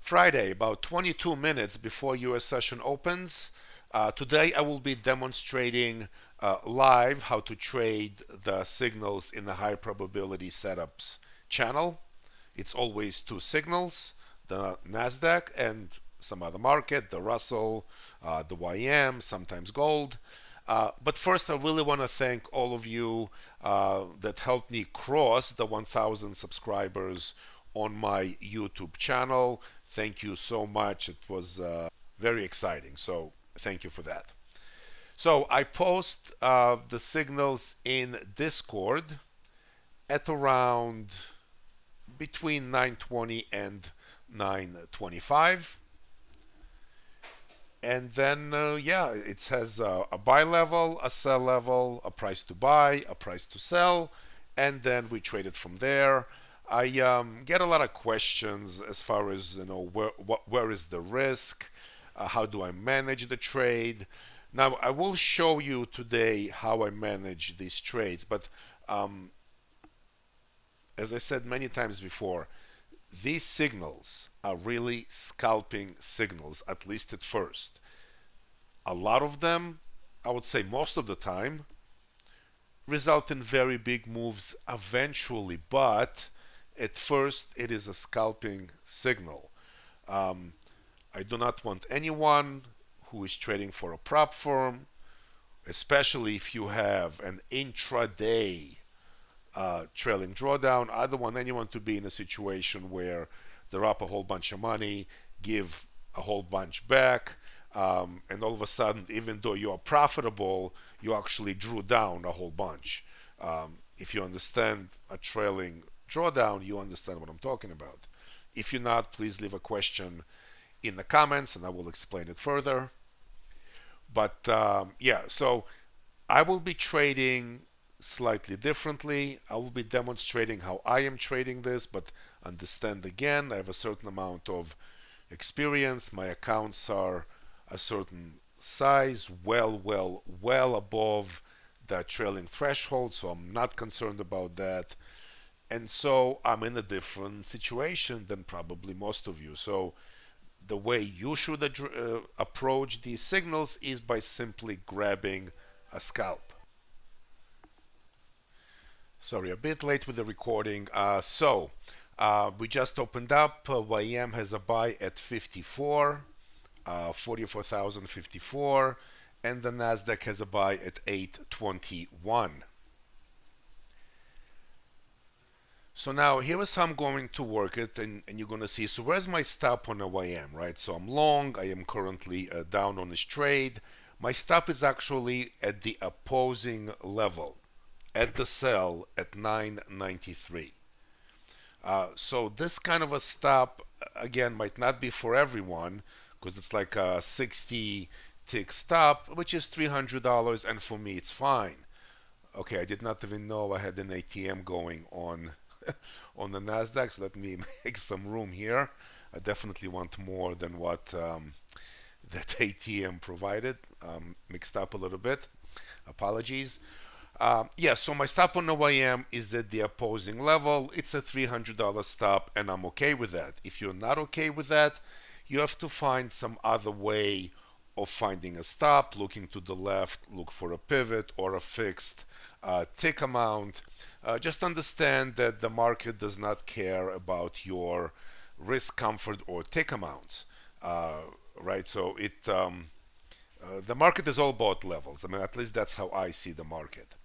Friday, about 22 minutes before US session opens. Today I will be demonstrating live how to trade the signals in the high probability setups channel. It's always two signals, the NASDAQ and some other market, the Russell, the YM, sometimes gold. But first, I really want to thank all of you that helped me cross the 1,000 subscribers on my YouTube channel. Thank you so much. It was very exciting. So, thank you for that. So, I post the signals in Discord at around between 9:20 and 9:25. And then yeah, it has a buy level, a sell level, a price to buy, a price to sell, and then we trade it from there. I get a lot of questions as far as where is the risk, how do I manage the trade. Now I will show you today how I manage these trades, but as I said many times before, these signals are really scalping signals, at least at first. A lot of them, I would say most of the time, result in very big moves eventually, but at first it is a scalping signal. I do not want anyone who is trading for a prop firm, especially if you have an intraday trailing drawdown. I don't want anyone to be in a situation where they're up a whole bunch of money, give a whole bunch back, and all of a sudden, even though you are profitable, you actually drew down a whole bunch. If you understand a trailing drawdown, you understand what I'm talking about. If you're not, please leave a question in the comments and I will explain it further. But yeah, so I will be trading slightly differently. I will be demonstrating how I am trading this, but understand again, I have a certain amount of experience. My accounts are a certain size, well above the trailing threshold, so I'm not concerned about that. And so I'm in a different situation than probably most of you. So the way you should approach these signals is by simply grabbing a scalp. Sorry, a bit late with the recording. We just opened up. YM has a buy at 54, 44,054, and the Nasdaq has a buy at 821. So now here is how I'm going to work it, and you're going to see. So where's my stop on a YM, right? So I'm long. I am currently down on this trade. My stop is actually at the opposing level, at the sell at 993. So this kind of a stop, again, might not be for everyone because it's like a 60 tick stop, which is $300, and for me it's fine. Okay, I did not even know I had an ATM going on on the Nasdaq, so let me make some room here. I definitely want more than what that ATM provided. Mixed up a little bit. Apologies. Yeah, so my stop on the YM is at the opposing level. It's a $300 stop, and I'm okay with that. If you're not okay with that, you have to find some other way of finding a stop. Looking to the left, look for a pivot or a fixed tick amount. Just understand that the market does not care about your risk, comfort, or tick amounts, right? So the market is all about levels. I mean, at least that's how I see the market.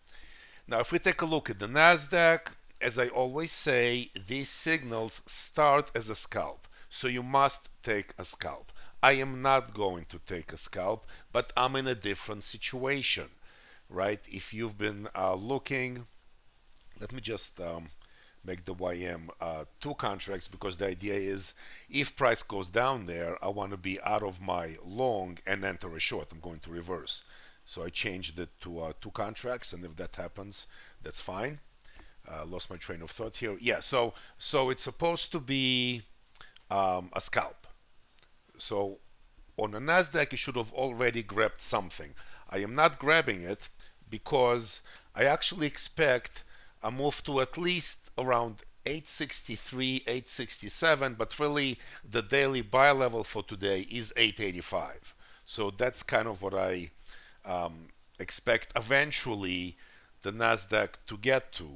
Now, if we take a look at the Nasdaq, as I always say, these signals start as a scalp. So you must take a scalp. I am not going to take a scalp, but I'm in a different situation, right? If you've been looking, let me just make the YM two contracts, because the idea is if price goes down there, I want to be out of my long and enter a short. I'm going to reverse. So I changed it to two contracts, and if that happens, that's fine. Lost my train of thought here. Yeah, so it's supposed to be a scalp. So on a Nasdaq, you should have already grabbed something. I am not grabbing it because I actually expect a move to at least around 863, 867, but really the daily buy level for today is 885. So that's kind of what I expect eventually the Nasdaq to get to.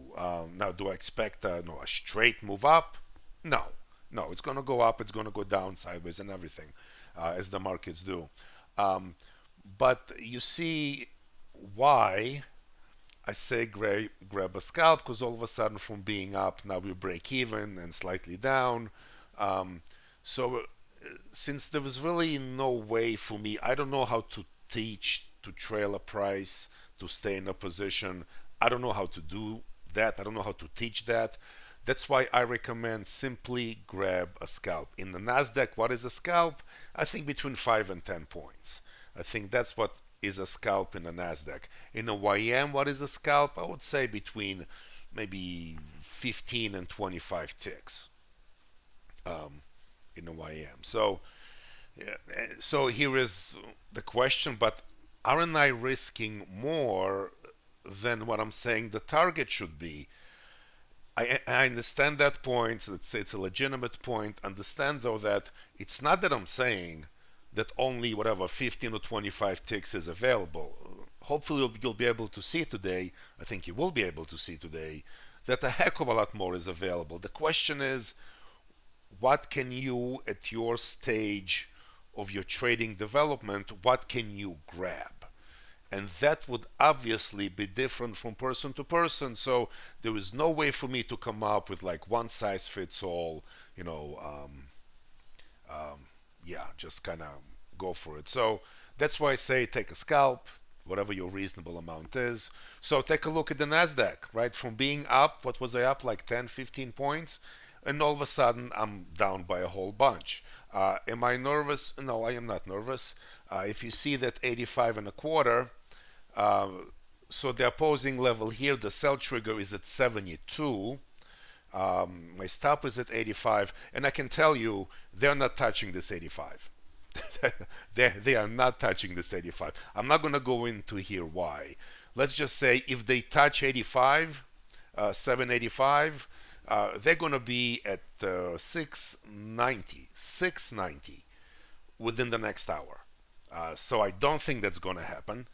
Now, do I expect no, a straight move up? No, no, it's going to go up, it's going to go down sideways and everything, as the markets do. Um, but you see why I say grab a scalp, because all of a sudden from being up now we break even and slightly down. Um, so since there was really no way for me, I don't know how to teach to trail a price to stay in a position. I don't know how to do that. I don't know how to teach that. That's why I recommend simply grab a scalp. In the Nasdaq, what is a scalp? I think between 5 and 10 points. I think that's what is a scalp in the Nasdaq. In a YM, what is a scalp? I would say between maybe 15 and 25 ticks in a YM. So, yeah, so here is the question, but aren't I risking more than what I'm saying the target should be? I understand that point. It's a legitimate point. Understand though that it's not that I'm saying that only whatever 15 or 25 ticks is available. Hopefully you'll be able to see today. I think you will be able to see today that a heck of a lot more is available. The question is, what can you at your stage of your trading development, what can you grab? And that would obviously be different from person to person. So there is no way for me to come up with like one size fits all, you know, yeah, just kind of go for it. So that's why I say take a scalp, whatever your reasonable amount is. So take a look at the Nasdaq, right? From being up, what was I up like 10, 15 points? And all of a sudden I'm down by a whole bunch. Am I nervous? No, I am not nervous. If you see that 85 and a quarter, uh, so the opposing level here, the sell trigger is at 72. My stop is at 85, and I can tell you they're not touching this 85. They are not touching this 85. I'm not going to go into here why. Let's just say if they touch 85, 785, they're going to be at 690 within the next hour. So I don't think that's going to happen.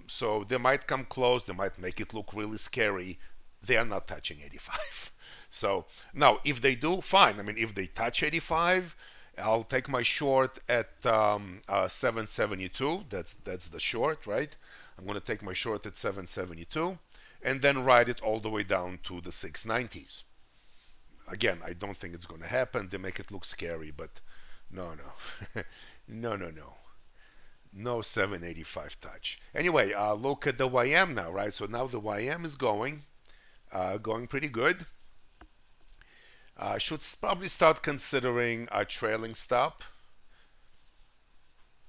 So they might come close, they might make it look really scary. They are not touching 85. So now, if they do, fine. I mean, if they touch 85, I'll take my short at 772. That's the short, right? I'm going to take my short at 772, and then ride it all the way down to the 690s. Again, I don't think it's going to happen. They make it look scary, but no, no, no, no, no. No 785 touch. Anyway, look at the YM now, right? So now the YM is going pretty good. Should probably start considering a trailing stop.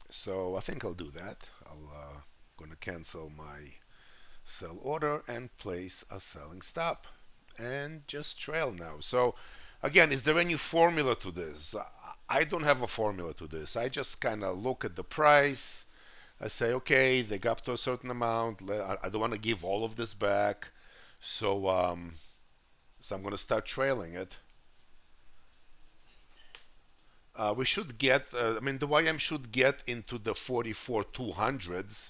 So I think I'll do that. I'll gonna cancel my sell order and place a selling stop and just trail now. So again, is there any formula to this? I don't have a formula to this. I just kind of look at the price. I say, okay, they got to a certain amount. I don't want to give all of this back. So, so I'm going to start trailing it. We should get, I mean, the YM should get into the 44 200s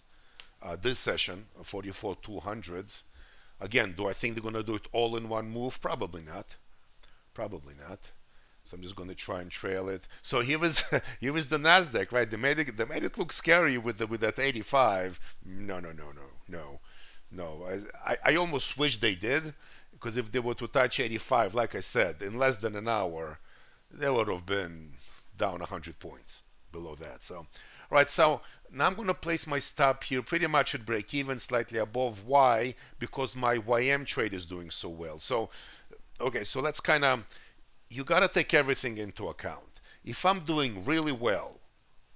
this session, 44 200s. Again, do I think they're going to do it all in one move? Probably not. Probably not. So I'm just going to try and trail it. So here is here is the Nasdaq, right? They made it look scary with that 85. No, no, no, no, no, no. I almost wish they did, because if they were to touch 85, like I said, in less than an hour, they would have been down 100 points below that. So, right. So now I'm going to place my stop here, pretty much at break even, slightly above. Why? Because my YM trade is doing so well. So, okay. So let's kind of, you got to take everything into account. If I'm doing really well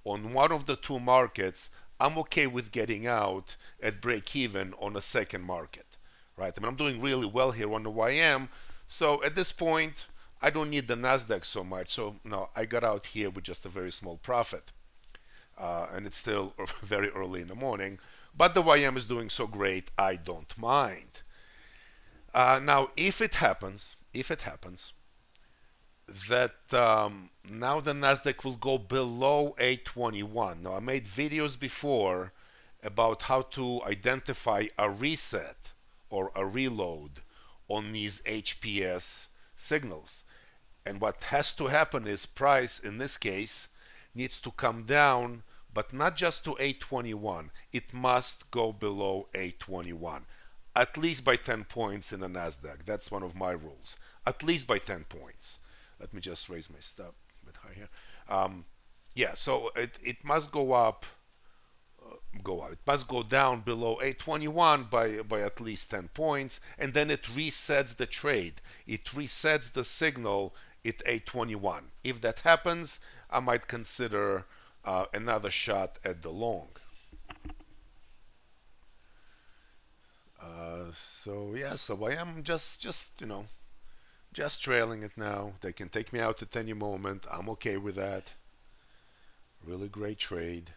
on one of the two markets, I'm okay with getting out at break even on a second market, right? I mean, I'm doing really well here on the YM. So at this point, I don't need the Nasdaq so much. So no, I got out here with just a very small profit. And it's still very early in the morning. But the YM is doing so great, I don't mind. Now, if it happens if it happens, that now the Nasdaq will go below 821. Now I made videos before about how to identify a reset or a reload on these HPS signals. And what has to happen is price in this case needs to come down, but not just to 821. It must go below 821, at least by 10 points in the Nasdaq. That's one of my rules. At least by 10 points. Let me just raise my stop a bit higher. Yeah, so it must go up. It must go down below 821 by at least 10 points, and then it resets the trade. It resets the signal at 821. If that happens, I might consider another shot at the long. So yeah, so I am just trailing it now. They can take me out at any moment. I'm okay with that. Really great trade.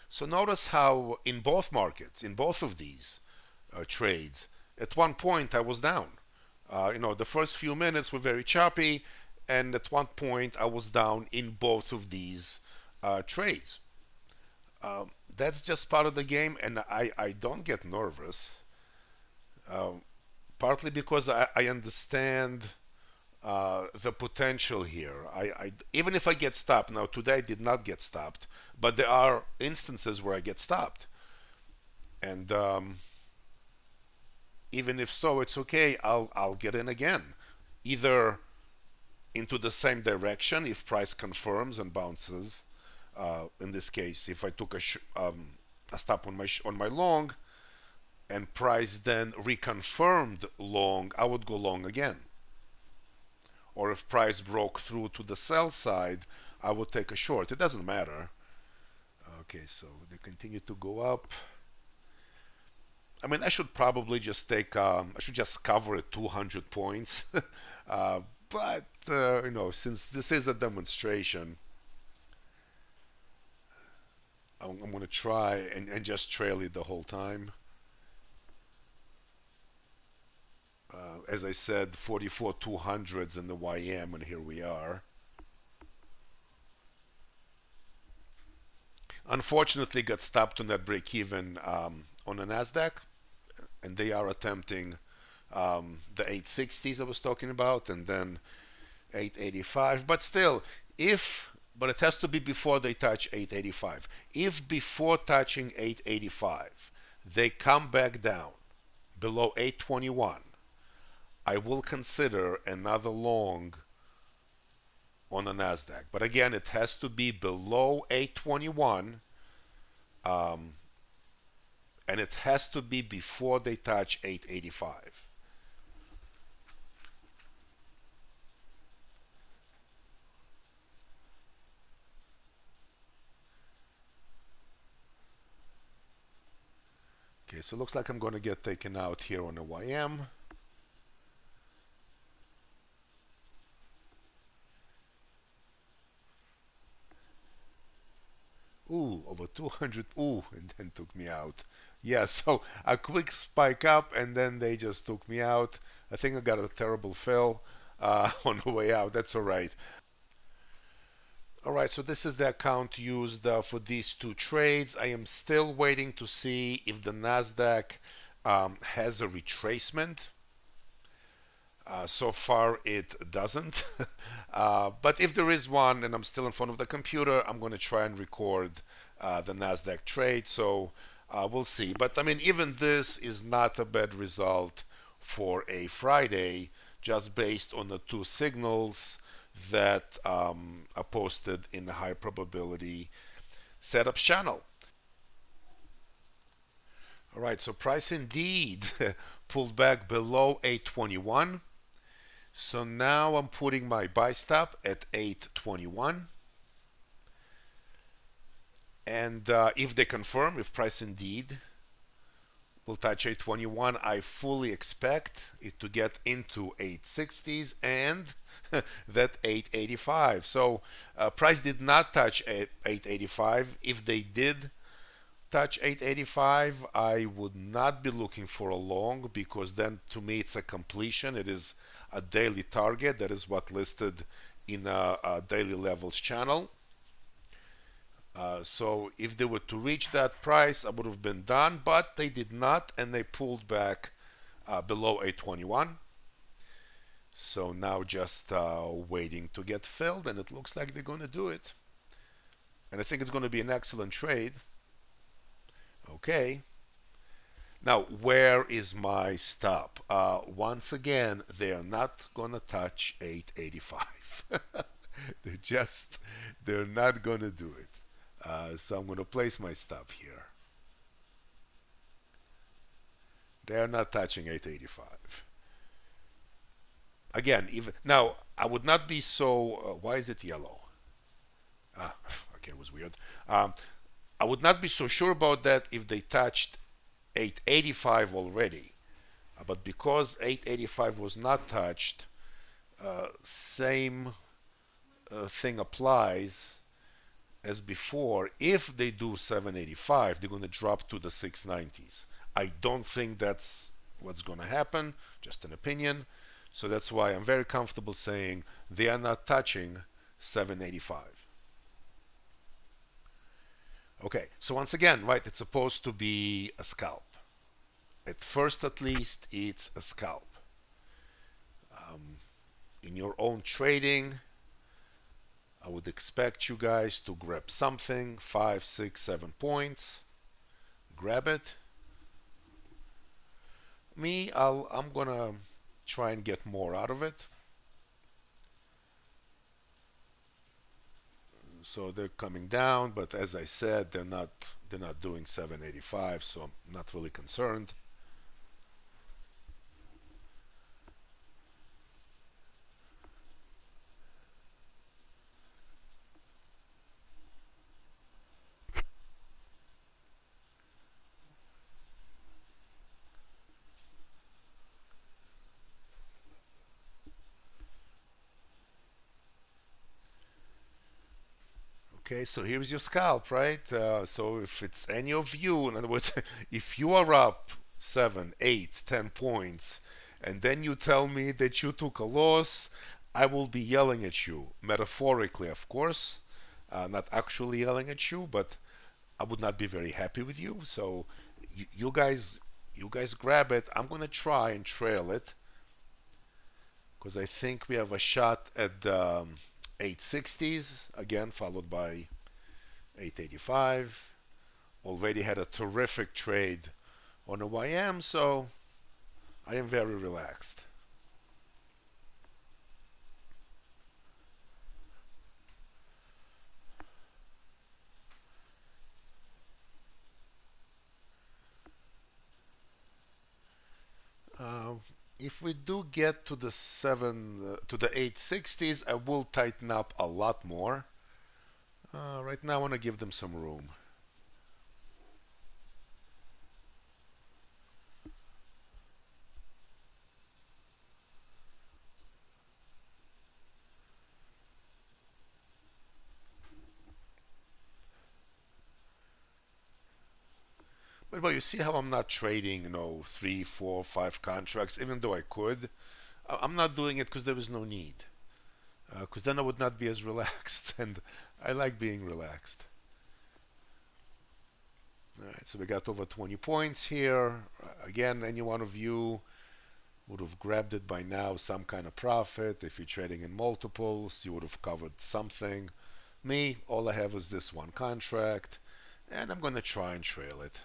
So notice how in both markets, in both of these trades, at one point I was down. The first few minutes were very choppy, and at one point I was down in both of these trades. That's just part of the game, and I don't get nervous. Partly because I understand the potential here. Even if I get stopped now, today I did not get stopped, but there are instances where I get stopped, and even if so, it's okay. I'll get in again, either into the same direction if price confirms and bounces. In this case, if I took a stop on my long and price then reconfirmed long, I would go long again. Or if price broke through to the sell side, I would take a short. It doesn't matter. Okay, so they continue to go up. I mean, I should probably just I should just cover at 200 points. But, since this is a demonstration, I'm going to try and just trail it the whole time. As I said, 44 200s in the YM, and here we are. Unfortunately, got stopped on that break even on the Nasdaq, and they are attempting the 860s I was talking about, and then 885. But still, but it has to be before they touch 885. If before touching 885 they come back down below 821, I will consider another long on the Nasdaq. But again, it has to be below 821, and it has to be before they touch 885. Okay, so it looks like I'm going to get taken out here on the YM. Ooh, over 200. Ooh, and then took me out. Yeah, so a quick spike up, and then they just took me out. I think I got a terrible fill on the way out. That's all right. All right, so this is the account used for these two trades. I am still waiting to see if the Nasdaq has a retracement. So far, it doesn't. But if there is one and I'm still in front of the computer, I'm going to try and record the NASDAQ trade. So we'll see. But I mean, even this is not a bad result for a Friday, just based on the two signals that are posted in the high probability setups channel. All right, so price indeed pulled back below 821. So now I'm putting my buy stop at 821. And if they confirm, if price indeed will touch 821. I fully expect it to get into 860s and that 885. So price did not touch 885. If they did touch 885, I would not be looking for a long, because then to me it's a completion. It is a daily target. That is what listed in a daily levels channel. So if they were to reach that price, I would have been done, but they did not, and they pulled back below 821. So now just waiting to get filled, and it looks like they're going to do it. And I think it's going to be an excellent trade. Okay. Now, where is my stop? Once again, they are not going to touch 885. They're not going to do it. So I'm going to place my stop here. They're not touching 885. Again, even now, I would not be so. Why is it yellow? Ah, okay, it was weird. I would not be so sure about that if they touched 885 already. But because 885 was not touched, same thing applies as before. If they do 785, they're going to drop to the 690s. I don't think that's what's going to happen, just an opinion. So that's why I'm very comfortable saying they are not touching 785. Okay, so once again, right, it's supposed to be a scalp. At first, at least, it's a scalp. In your own trading, I would expect you guys to grab something, 5, 6, 7 points. Grab it. Me, I'm gonna try and get more out of it. So they're coming down, but as I said, they're not doing 785, so I'm not really concerned. Okay, so here's your scalp, right? So if it's any of you, in other words, if you are up 7, 8, 10 points, and then you tell me that you took a loss, I will be yelling at you, metaphorically, of course, not actually yelling at you, but I would not be very happy with you. So you guys, grab it. I'm gonna try and trail it because I think we have a shot at the 860s again, followed by 885. Already had a terrific trade on a YM, so I am very relaxed. Uh, if we do get to the 860s, I will tighten up a lot more. Right now, I want to give them some room. But you see how I'm not trading, 3, 4, 5 contracts, even though I could. I'm not doing it because there is no need. Because then I would not be as relaxed, and I like being relaxed. All right, so we got over 20 points here. Again, any one of you would have grabbed it by now, some kind of profit. If you're trading in multiples, you would have covered something. Me, all I have is this one contract, and I'm going to try and trail it.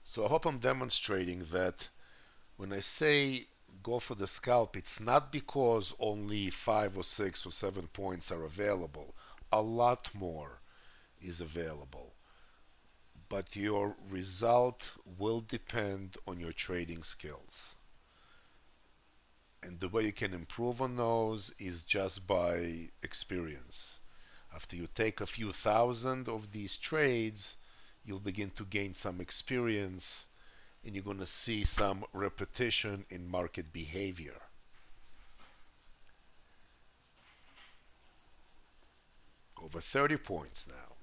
So I hope I'm demonstrating that when I say go for the scalp, it's not because only 5 or 6 or 7 points are available. A lot more. is available, but your result will depend on your trading skills. And the way you can improve on those is just by experience. After you take a few thousand of these trades, you'll begin to gain some experience and you're going to see some repetition in market behavior. Over 30 points now.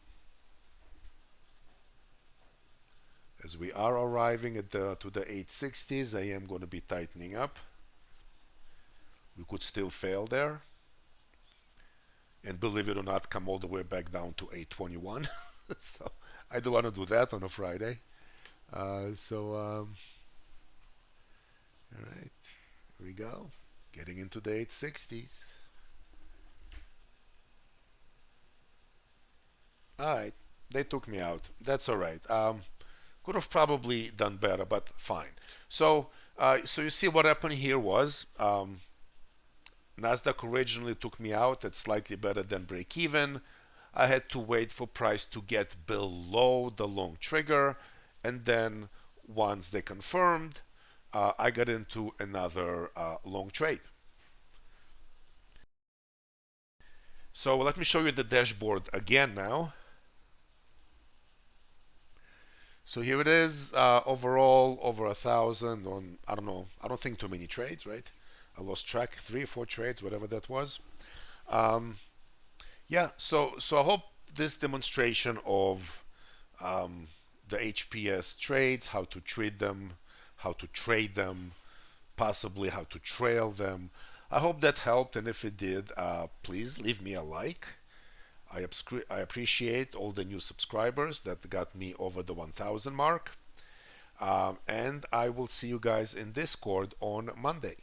As we are arriving at to the 860s, I am going to be tightening up. We could still fail there. And believe it or not, come all the way back down to 821. So I don't want to do that on a Friday. All right, here we go. Getting into the 860s. All right, they took me out. That's all right. Could have probably done better, but fine. So you see what happened here was Nasdaq originally took me out at slightly better than break even. I had to wait for price to get below the long trigger, and then once they confirmed, I got into another long trade. So let me show you the dashboard again now. So here it is, overall over 1,000 on, I don't know, I don't think too many trades, right? I lost track, 3 or 4 trades, whatever that was. Yeah, so I hope this demonstration of the HPS trades, how to treat them, how to trade them, possibly how to trail them. I hope that helped, and if it did, please leave me a like. I appreciate all the new subscribers that got me over the 1,000 mark. And I will see you guys in Discord on Monday.